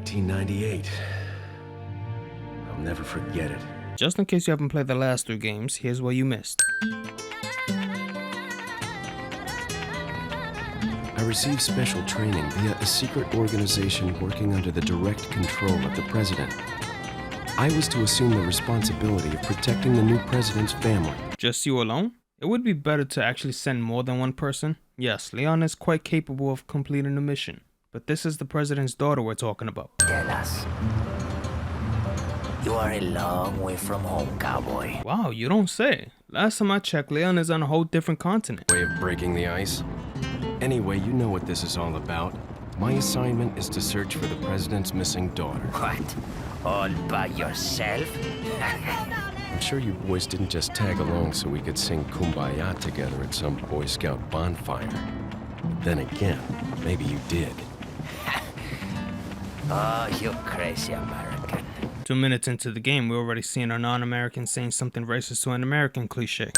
1998. I'll never forget it. Just in case you haven't played the last 3 games, here's what you missed. I received special training via a secret organization working under the direct control of the president. I was to assume the responsibility of protecting the new president's family. Just you alone? It would be better to actually send more than one person. Yes, Leon is quite capable of completing the mission, but this is the president's daughter we're talking about. Tell us. You are a long way from home, cowboy. Wow, you don't say. Last time I checked, Leon is on a whole different continent. Way of breaking the ice? Anyway, you know what this is all about. My assignment is to search for the president's missing daughter. What? All by yourself? I'm sure you boys didn't just tag along so we could sing Kumbaya together at some Boy Scout bonfire. But then again, maybe you did. Oh, you crazy American. 2 minutes into the game, we're already seeing a non-American saying something racist to an American cliche.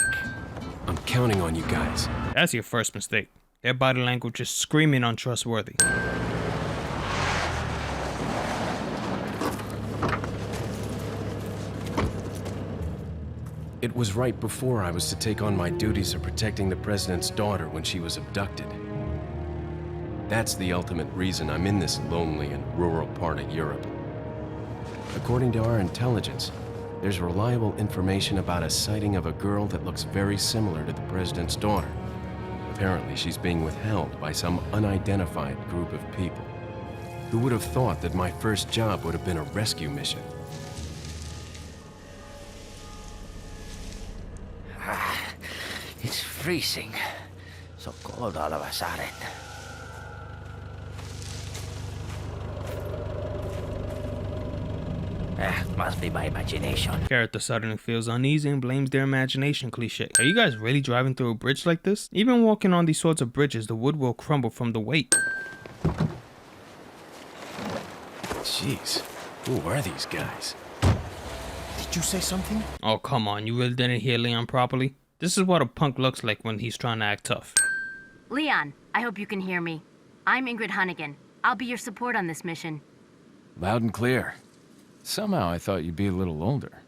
I'm counting on you guys. That's your first mistake. Their body language is screaming untrustworthy. It was right before I was to take on my duties of protecting the president's daughter when she was abducted. That's the ultimate reason I'm in this lonely and rural part of Europe. According to our intelligence, there's reliable information about a sighting of a girl that looks very similar to the president's daughter. Apparently, she's being withheld by some unidentified group of people. Who would have thought that my first job would have been a rescue mission? It's freezing. So cold all of a sudden. Must be my imagination. Character suddenly feels uneasy and blames their imagination cliche. Are you guys really driving through a bridge like this? Even walking on these sorts of bridges, the wood will crumble from the weight. Jeez, who are these guys? Did you say something? Oh, come on, you really didn't hear Leon properly? This is what a punk looks like when he's trying to act tough. Leon, I hope you can hear me. I'm Ingrid Hunnigan. I'll be your support on this mission. Loud and clear. Somehow I thought you'd be a little older.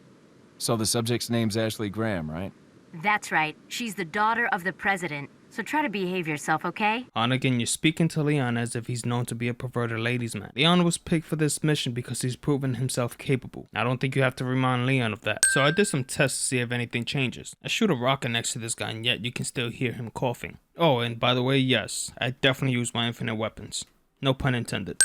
So the subject's name's Ashley Graham, right? That's right. She's the daughter of the president. So try to behave yourself, okay? Hunnigan, you're speaking to Leon as if he's known to be a perverted ladies' man. Leon was picked for this mission because he's proven himself capable. I don't think you have to remind Leon of that. So I did some tests to see if anything changes. I shoot a rocket next to this guy and yet you can still hear him coughing. Oh, and by the way, yes, I definitely use my infinite weapons. No pun intended.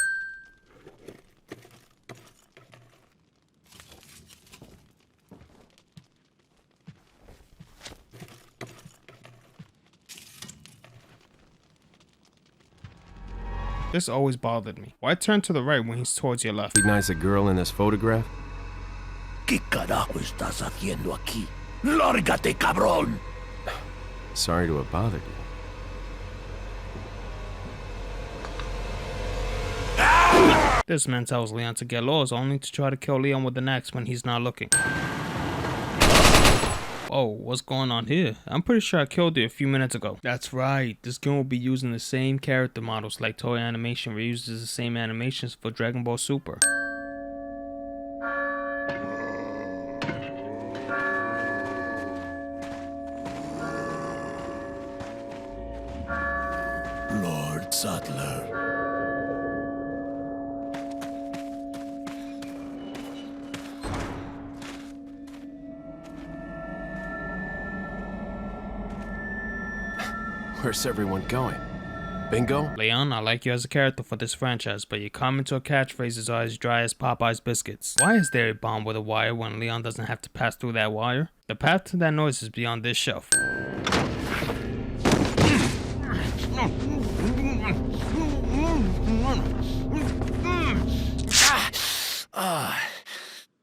This always bothered me. Why turn to the right when he's towards your left? Recognize the girl in this photograph? ¿Qué carajo estás haciendo aquí? ¡Lárgate, cabrón! Sorry to have bothered you. This man tells Leon to get lost only to try to kill Leon with an axe when he's not looking. Oh, what's going on here? I'm pretty sure I killed you a few minutes ago. That's right, this game will be using the same character models like Toei Animation reuses the same animations for Dragon Ball Super. Lord Sattler. Where's everyone going? Bingo? Leon, I like you as a character for this franchise, but your comment or catchphrases are as dry as Popeye's biscuits. Why is there a bomb with a wire when Leon doesn't have to pass through that wire? The path to that noise is beyond this shelf.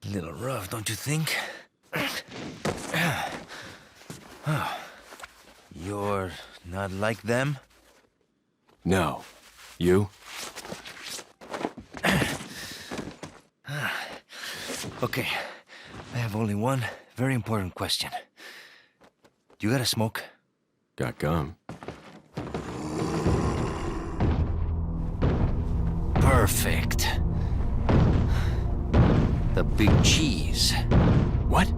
Little rough, don't you think? You're not like them? No. You? Okay, I have only one very important question. You got a smoke? Got gum. Perfect. The big cheese. What?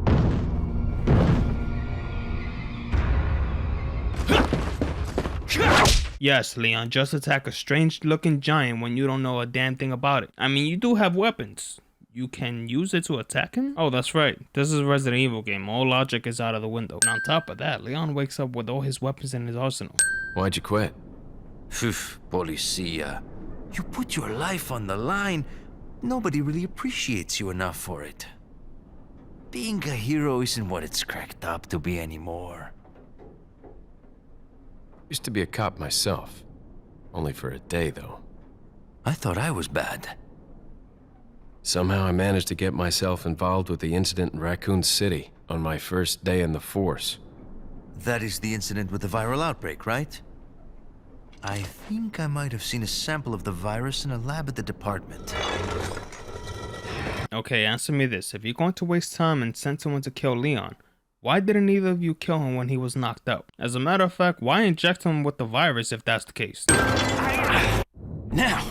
Yes, Leon, just attack a strange-looking giant when you don't know a damn thing about it. I mean, you do have weapons. You can use it to attack him? Oh, that's right. This is a Resident Evil game. All logic is out of the window. And on top of that, Leon wakes up with all his weapons in his arsenal. Why'd you quit? Phew, policia. You put your life on the line. Nobody really appreciates you enough for it. Being a hero isn't what it's cracked up to be anymore. Used to be a cop myself. Only for a day, though. I thought I was bad. Somehow I managed to get myself involved with the incident in Raccoon City on my first day in the force. That is the incident with the viral outbreak, right? I think I might have seen a sample of the virus in a lab at the department. Okay, answer me this. If you're going to waste time and send someone to kill Leon, why didn't either of you kill him when he was knocked out? As a matter of fact, why inject him with the virus if that's the case? Now!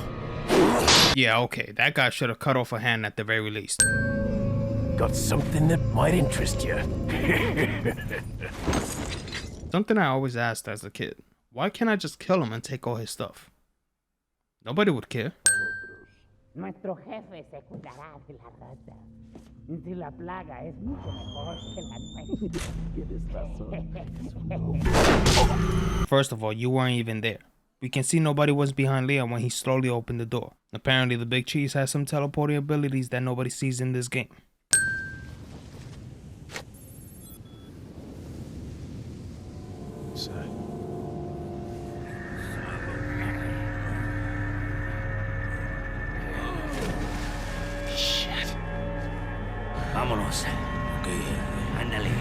Yeah, okay, that guy should have cut off a hand at the very least. Got something that might interest you. Something I always asked as a kid. Why can't I just kill him and take all his stuff? Nobody would care. Nuestro jefe se cuidará de la rata. Si la plaga es mucho mejor que la nuestra. First of all, you weren't even there. We can see nobody was behind Leon when he slowly opened the door. Apparently, the big cheese has some teleporting abilities that nobody sees in this game. Vámonos. Ok, ándale.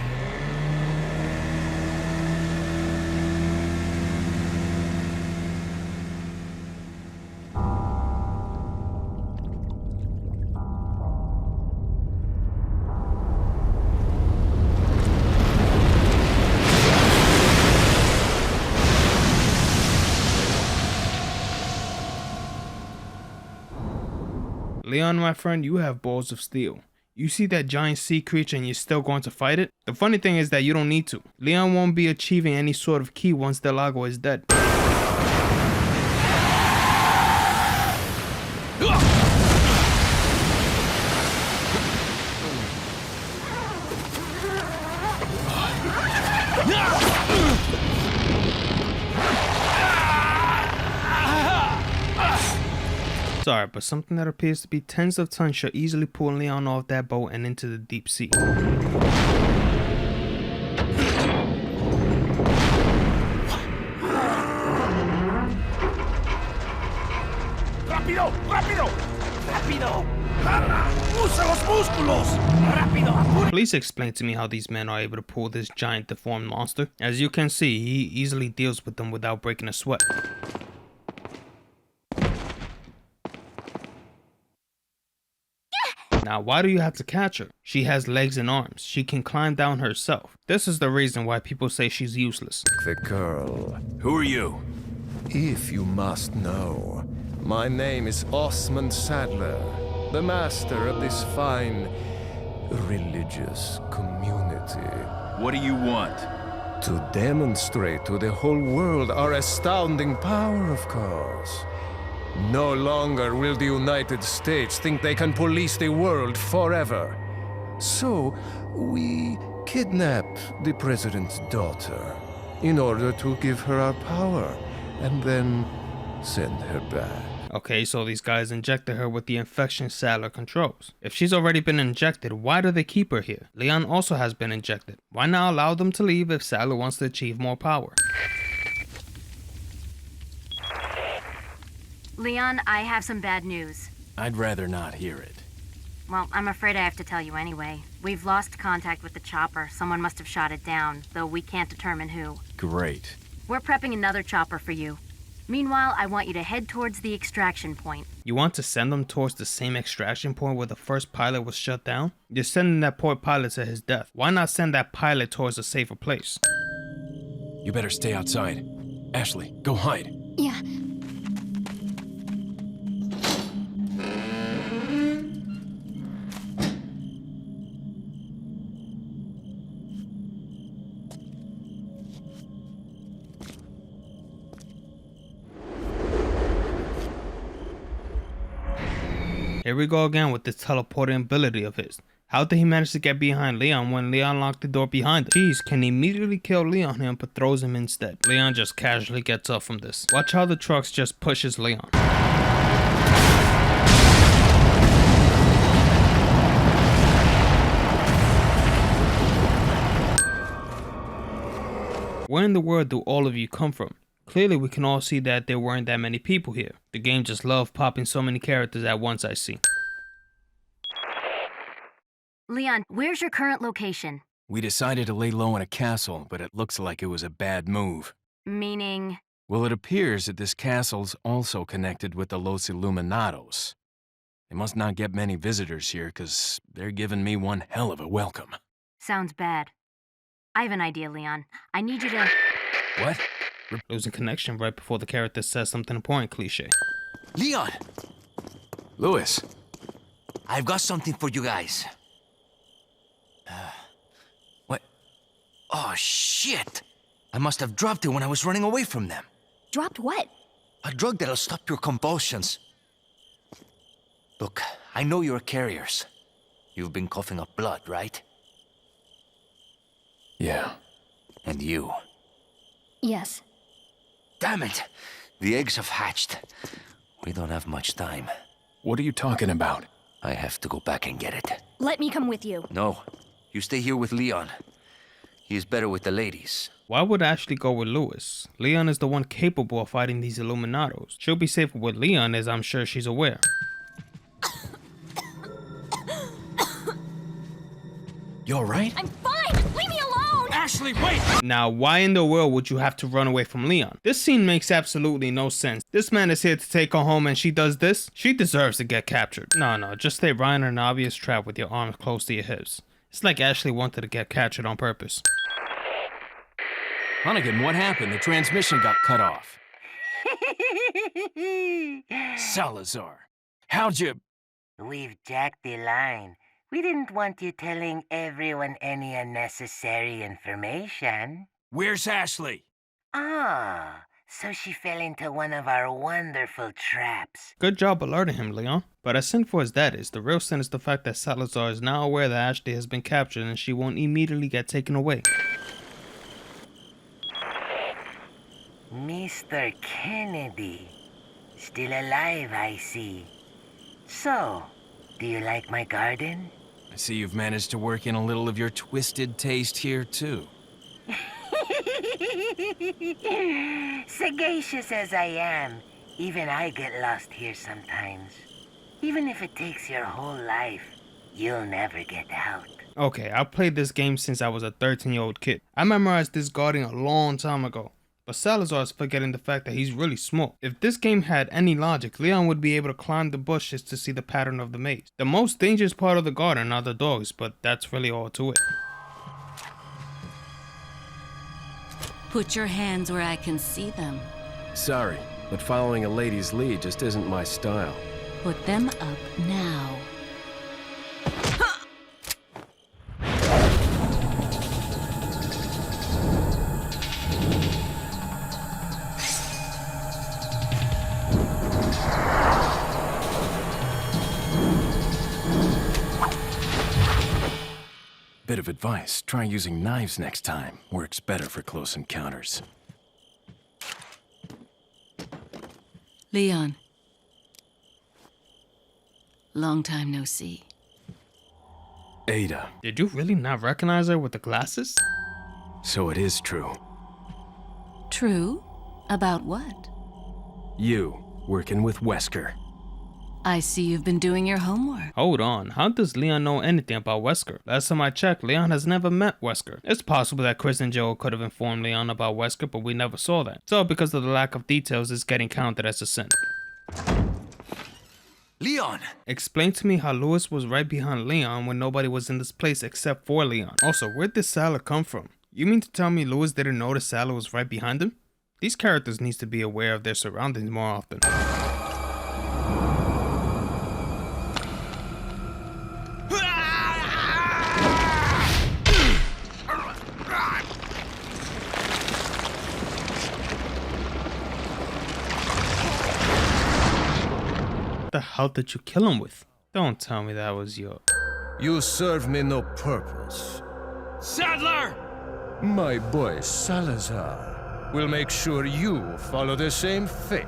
Leon, my friend, you have balls of steel. You see that giant sea creature and you're still going to fight it? The funny thing is that you don't need to. Leon won't be achieving any sort of key once Del Lago is dead. Sorry, but something that appears to be tens of tons should easily pull Leon off that boat and into the deep sea. ¡Rápido! ¡Rápido! ¡Rápido! ¡Usa los músculos! ¡Rápido! Please explain to me how these men are able to pull this giant deformed monster. As you can see, he easily deals with them without breaking a sweat. Now, why do you have to catch her? She has legs and arms. She can climb down herself. This is the reason why people say she's useless. The girl. Who are you? If you must know, my name is Osmond Sadler, the master of this fine religious community. What do you want? To demonstrate to the whole world our astounding power, of course. No longer will the United States think they can police the world forever. So, we kidnap the president's daughter in order to give her our power and then send her back. Okay, so these guys injected her with the infection Sadler controls. If she's already been injected, why do they keep her here? Leon also has been injected. Why not allow them to leave if Sadler wants to achieve more power? Leon, I have some bad news. I'd rather not hear it. Well, I'm afraid I have to tell you anyway. We've lost contact with the chopper. Someone must have shot it down, though we can't determine who. Great. We're prepping another chopper for you. Meanwhile, I want you to head towards the extraction point. You want to send them towards the same extraction point where the first pilot was shut down? You're sending that poor pilot to his death. Why not send that pilot towards a safer place? You better stay outside. Ashley, go hide. Yeah. Here we go again with this teleporting ability of his. How did he manage to get behind Leon when Leon locked the door behind him? Cheese can immediately kill Leon here but throws him instead. Leon just casually gets up from this. Watch how the trucks just pushes Leon. Where in the world do all of you come from? Clearly we can all see that there weren't that many people here. The game just loved popping so many characters at once, I see. Leon, where's your current location? We decided to lay low in a castle, but it looks like it was a bad move. Meaning? Well, it appears that this castle's also connected with the Los Illuminados. They must not get many visitors here, because they're giving me one hell of a welcome. Sounds bad. I have an idea, Leon. I need you to... What? Losing connection right before the character says something important, cliche. Leon, Louis. I've got something for you guys. What? Oh, shit! I must have dropped it when I was running away from them. Dropped what? A drug that'll stop your convulsions. Look, I know you're carriers. You've been coughing up blood, right? Yeah. And you. Yes. Damn it! The eggs have hatched. We don't have much time. What are you talking about? I have to go back and get it. Let me come with you. No, you stay here with Leon. He is better with the ladies. Why would Ashley go with Louis? Leon is the one capable of fighting these Illuminados. She'll be safer with Leon, as I'm sure she's aware. You alright? I'm fine! Leave me alone! Ashley, wait! Now, why in the world would you have to run away from Leon? This scene makes absolutely no sense. This man is here to take her home and she does this? She deserves to get captured. No, just stay right in an obvious trap with your arms close to your hips. It's like Ashley wanted to get captured on purpose. Hunnigan, what happened? The transmission got cut off. Salazar, how'd you... We've jacked the line. We didn't want you telling everyone any unnecessary information. Where's Ashley? Ah, so she fell into one of our wonderful traps. Good job alerting him, Leon. But as sinful as that is, the real sin is the fact that Salazar is now aware that Ashley has been captured and she won't immediately get taken away. Mr. Kennedy. Still alive, I see. So, do you like my garden? I see you've managed to work in a little of your twisted taste here, too. Sagacious as I am, even I get lost here sometimes. Even if it takes your whole life, you'll never get out. Okay, I've played this game since I was a 13-year-old kid. I memorized this garden a long time ago. But Salazar is forgetting the fact that he's really small. If this game had any logic, Leon would be able to climb the bushes to see the pattern of the maze. The most dangerous part of the garden are the dogs, but that's really all to it. Put your hands where I can see them. Sorry, but following a lady's lead just isn't my style. Put them up now. Bit of advice, try using knives next time. Works better for close encounters. Leon. Long time no see. Ada. Did you really not recognize her with the glasses? So it is true. True? About what? You, working with Wesker. I see you've been doing your homework. Hold on, how does Leon know anything about Wesker? Last time I checked, Leon has never met Wesker. It's possible that Chris and Joel could have informed Leon about Wesker, but we never saw that. So because of the lack of details, it's getting counted as a sin. Leon! Explain to me how Louis was right behind Leon when nobody was in this place except for Leon. Also, where'd this salad come from? You mean to tell me Louis didn't notice Salad was right behind him? These characters need to be aware of their surroundings more often. What the hell did you kill him with? Don't tell me that was your... You serve me no purpose. Sadler! My boy Salazar will make sure you follow the same fate.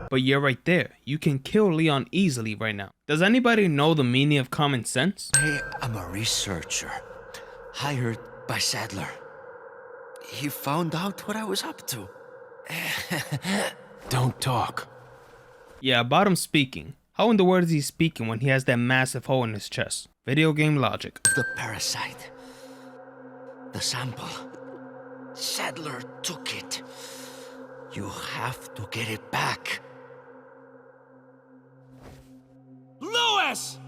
But you're right there. You can kill Leon easily right now. Does anybody know the meaning of common sense? I am a researcher, hired by Sadler. He found out what I was up to. Don't talk. Yeah, about him speaking. How in the world is he speaking when he has that massive hole in his chest? Video game logic. The parasite. The sample. Sadler took it. You have to get it back. Louis!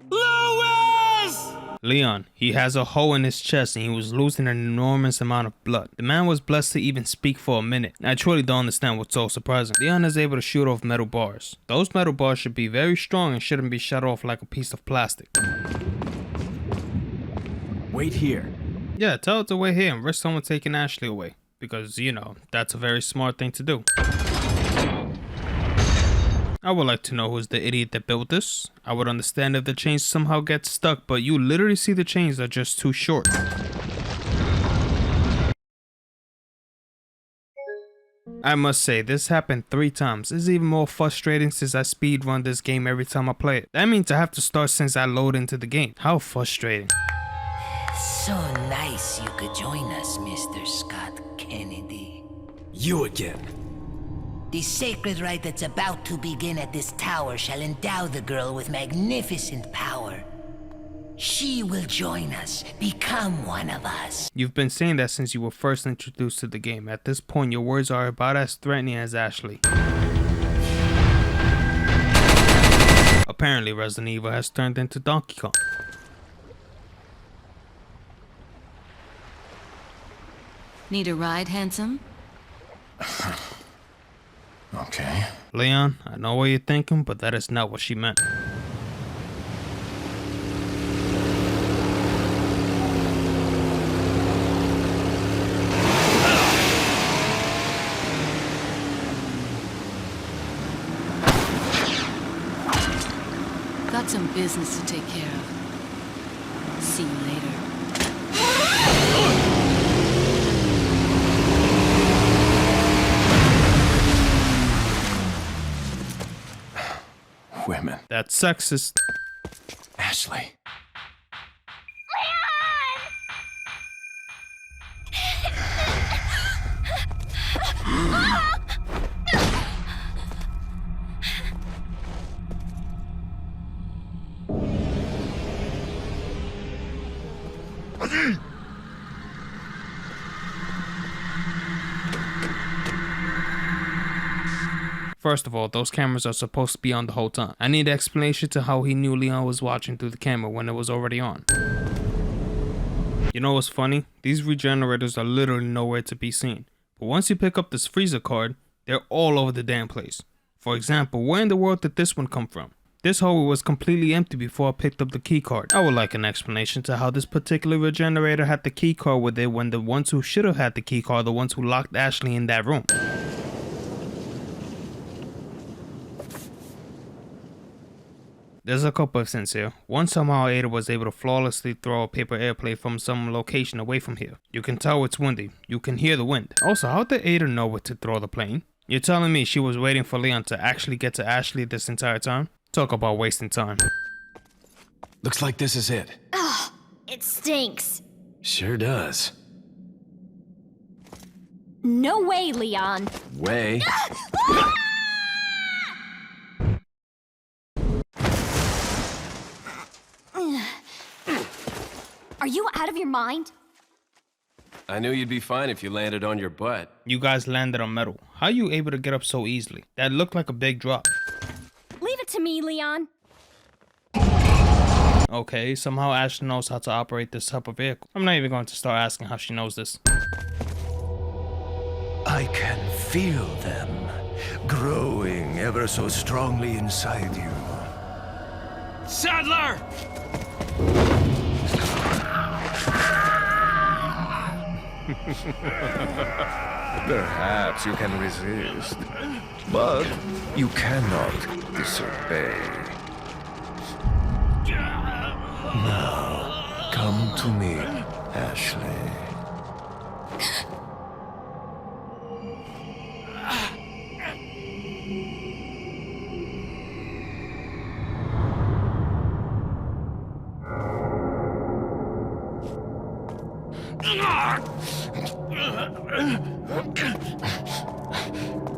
Louis! Leon, he has a hole in his chest and he was losing an enormous amount of blood. The man was blessed to even speak for a minute. I truly don't understand what's so surprising. Leon is able to shoot off metal bars. Those metal bars should be very strong and shouldn't be shot off like a piece of plastic. Wait here. Yeah, tell it to wait here and risk someone taking Ashley away. Because, you know, that's a very smart thing to do. I would like to know who's the idiot that built this. I would understand if the chains somehow get stuck, but you literally see the chains are just too short. I must say, this happened 3 times. It's even more frustrating since I speedrun this game every time I play it. That means I have to start since I load into the game. How frustrating. So nice you could join us, Mr. Scott Kennedy. You again. The sacred rite that's about to begin at this tower shall endow the girl with magnificent power. She will join us, become one of us. You've been saying that since you were first introduced to the game. At this point, your words are about as threatening as Ashley. Apparently, Resident Evil has turned into Donkey Kong. Need a ride, handsome? Okay. Leon, I know what you're thinking, but that is not what she meant. Got some business to take care of. See you later. Women. That's sexist. Ashley. First of all, those cameras are supposed to be on the whole time. I need explanation to how he knew Leon was watching through the camera when it was already on. You know what's funny? These regenerators are literally nowhere to be seen. But once you pick up this freezer card, they're all over the damn place. For example, where in the world did this one come from? This hole was completely empty before I picked up the key card. I would like an explanation to how this particular regenerator had the key card with it when the ones who should have had the key card are the ones who locked Ashley in that room. There's a couple of things here. One, somehow Ada was able to flawlessly throw a paper airplane from some location away from here. You can tell it's windy. You can hear the wind. Also, how did Ada know where to throw the plane? You're telling me she was waiting for Leon to actually get to Ashley this entire time? Talk about wasting time. Looks like this is it. Ugh, it stinks. Sure does. No way, Leon. Way. Are you out of your mind? I knew you'd be fine if you landed on your butt. You guys landed on metal. How are you able to get up so easily? That looked like a big drop. Leave it to me, Leon. Okay, somehow Ashley knows how to operate this type of vehicle. I'm not even going to start asking how she knows this. I can feel them growing ever so strongly inside you. Sadler! Perhaps you can resist, but you cannot disobey. Now, come to me, Ashley.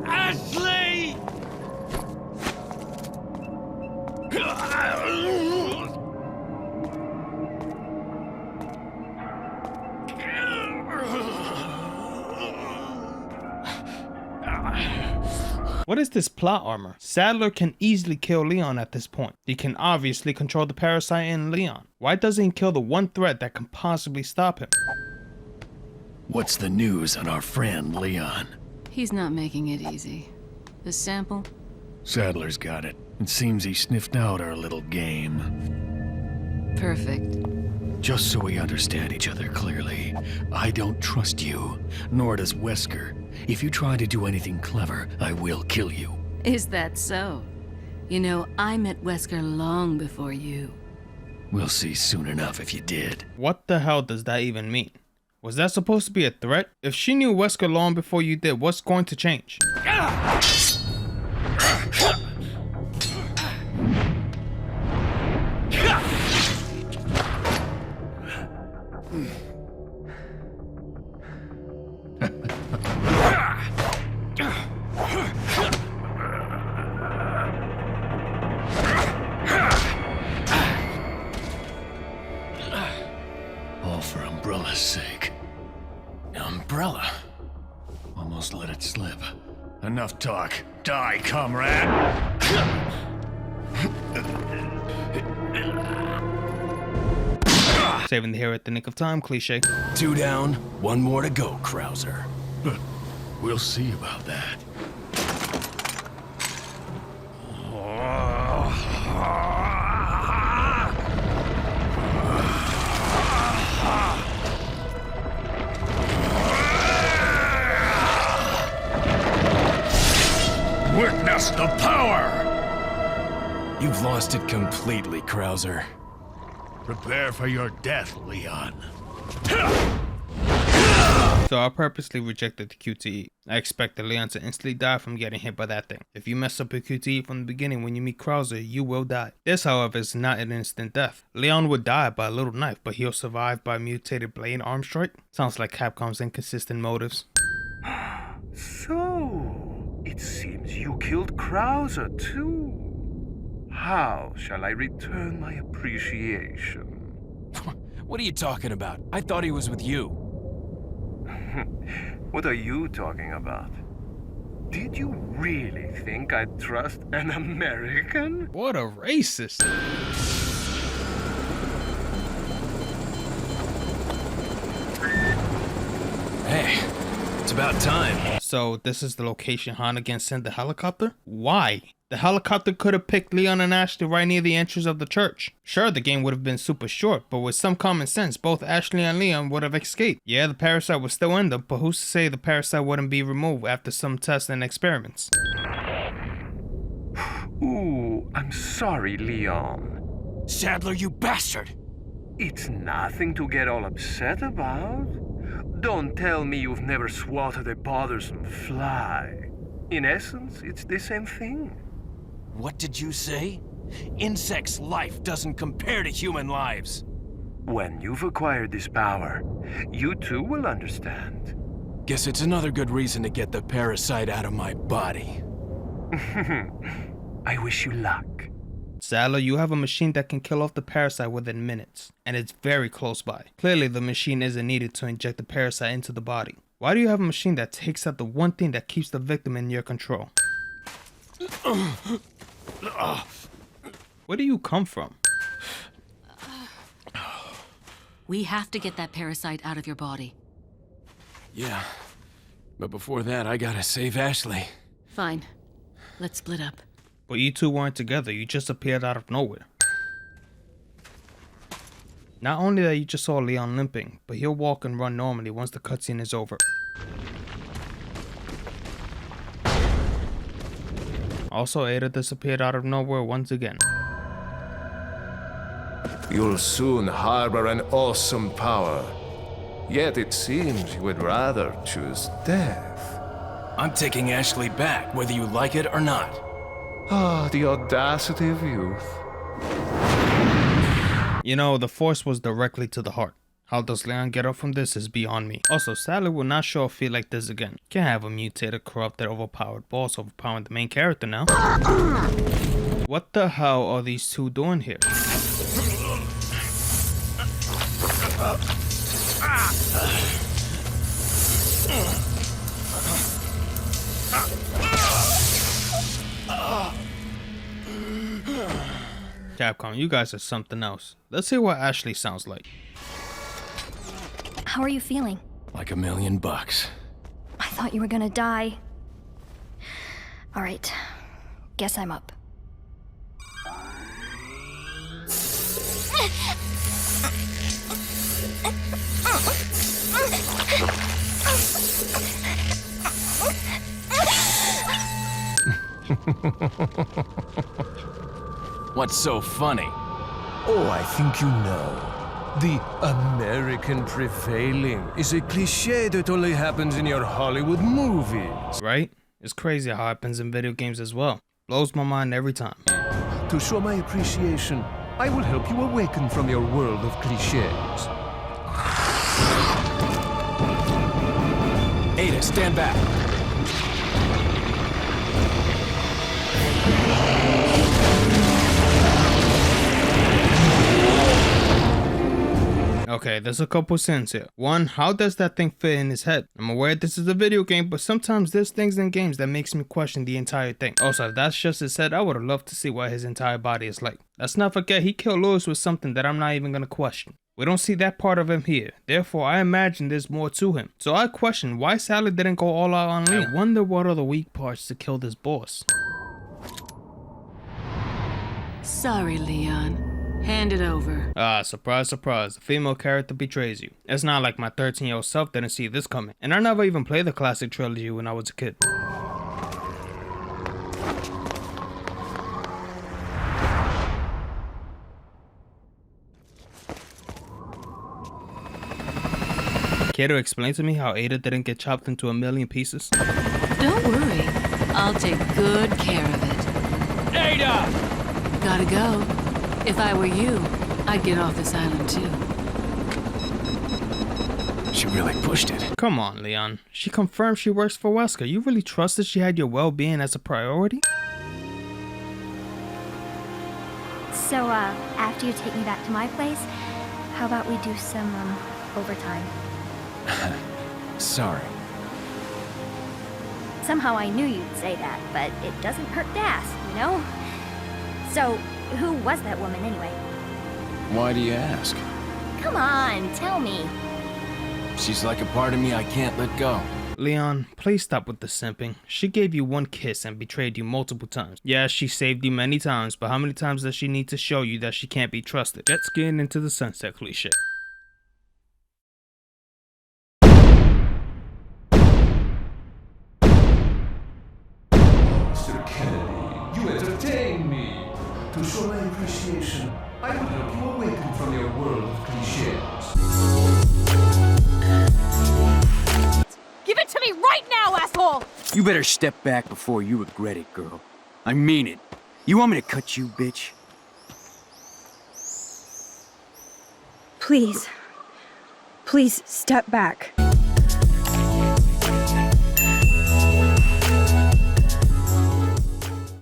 Ashley! What is this plot armor? Sadler can easily kill Leon at this point. He can obviously control the parasite in Leon. Why doesn't he kill the one threat that can possibly stop him? What's the news on our friend, Leon? He's not making it easy. The sample? Sadler's got it. It seems he sniffed out our little game. Perfect. Just so we understand each other clearly, I don't trust you, nor does Wesker. If you try to do anything clever, I will kill you. Is that so? You know, I met Wesker long before you. We'll see soon enough if you did. What the hell does that even mean? Was that supposed to be a threat? If she knew Wesker long before you did, what's going to change? All for Umbrella's sake. Umbrella? Almost let it slip. Enough talk. Die, comrade! Saving the hero at the nick of time, cliche. 2 down, 1 more to go, Krauser. We'll see about that. Witness the power! You've lost it completely, Krauser. Prepare for your death, Leon. So I purposely rejected the QTE. I expected Leon to instantly die from getting hit by that thing. If you mess up a QTE from the beginning when you meet Krauser, you will die. This, however, is not an instant death. Leon would die by a little knife, but he'll survive by a mutated blade arm strike. Sounds like Capcom's inconsistent motives. So, it seems you killed Krauser too. How shall I return my appreciation? What are you talking about? I thought he was with you. What are you talking about? Did you really think I'd trust an American? What a racist. Hey, it's about time. So this is the location Han again sent the helicopter? Why? The helicopter could have picked Leon and Ashley right near the entrance of the church. Sure, the game would have been super short, but with some common sense, both Ashley and Leon would have escaped. Yeah, the parasite was still in them, but who's to say the parasite wouldn't be removed after some tests and experiments? Ooh, I'm sorry, Leon. Sadler, you bastard! It's nothing to get all upset about. Don't tell me you've never swatted a bothersome fly. In essence, it's the same thing. What did you say? Insects' life doesn't compare to human lives. When you've acquired this power, you too will understand. Guess it's another good reason to get the parasite out of my body. I wish you luck. Sadler, you have a machine that can kill off the parasite within minutes, and it's very close by. Clearly, the machine isn't needed to inject the parasite into the body. Why do you have a machine that takes out the one thing that keeps the victim in your control? Where do you come from? We have to get that parasite out of your body. Yeah, but before that, I gotta save Ashley. Fine. Let's split up. But you two weren't together, you just appeared out of nowhere. Not only that you just saw Leon limping, but he'll walk and run normally once the cutscene is over. Also, Ada disappeared out of nowhere once again. You'll soon harbor an awesome power. Yet it seems you would rather choose death. I'm taking Ashley back, whether you like it or not. Ah, the audacity of youth. You know, the force was directly to the heart. How does Leon get up from this is beyond me. Also, Sally will not show a feat like this again. Can't have a mutated, corrupted, overpowered boss overpowering the main character now. What the hell are these two doing here? Capcom, you guys are something else. Let's see what Ashley sounds like. How are you feeling? Like $1,000,000. I thought you were gonna die. Alright. Guess I'm up. What's so funny? Oh, I think you know. The American prevailing is a cliche that only happens in your Hollywood movies. Right? It's crazy how it happens in video games as well. Blows my mind every time. To show my appreciation, I will help you awaken from your world of cliches. Ada, stand back. Okay, there's a couple sins here. One, how does that thing fit in his head? I'm aware this is a video game, but sometimes there's things in games that makes me question the entire thing. Also, if that's just his head, I would have loved to see what his entire body is like. Let's not forget he killed Lewis with something that I'm not even gonna question. We don't see that part of him here. Therefore, I imagine there's more to him. So I question why Sally didn't go all out on Leon. I wonder what are the weak parts to kill this boss. Sorry, Leon. Hand it over. Ah, surprise, surprise. The female character betrays you. It's not like my 13-year-old self didn't see this coming. And I never even played the classic trilogy when I was a kid. Care to explain to me how Ada didn't get chopped into 1,000,000 pieces? Don't worry. I'll take good care of it. Ada! Gotta go. If I were you, I'd get off this island too. She really pushed it. Come on, Leon. She confirmed she works for Wesker. You really trusted she had your well-being as a priority? So, after you take me back to my place, how about we do some, overtime? Sorry. Somehow I knew you'd say that, but it doesn't hurt to ask, you know? So, who was that woman anyway? Why do you ask? Come on, tell me. She's like a part of me I can't let go. Leon, please stop with the simping. She gave you one kiss and betrayed you multiple times. Yeah, she saved you many times, but how many times does she need to show you that she can't be trusted? Jet skiing into the sunset cliche. Mr. Kennedy, you entertain me. To show my appreciation, I will help you awaken from your world of cliches. Give it to me right now, asshole! You better step back before you regret it, girl. I mean it. You want me to cut you, bitch? Please. Please, step back.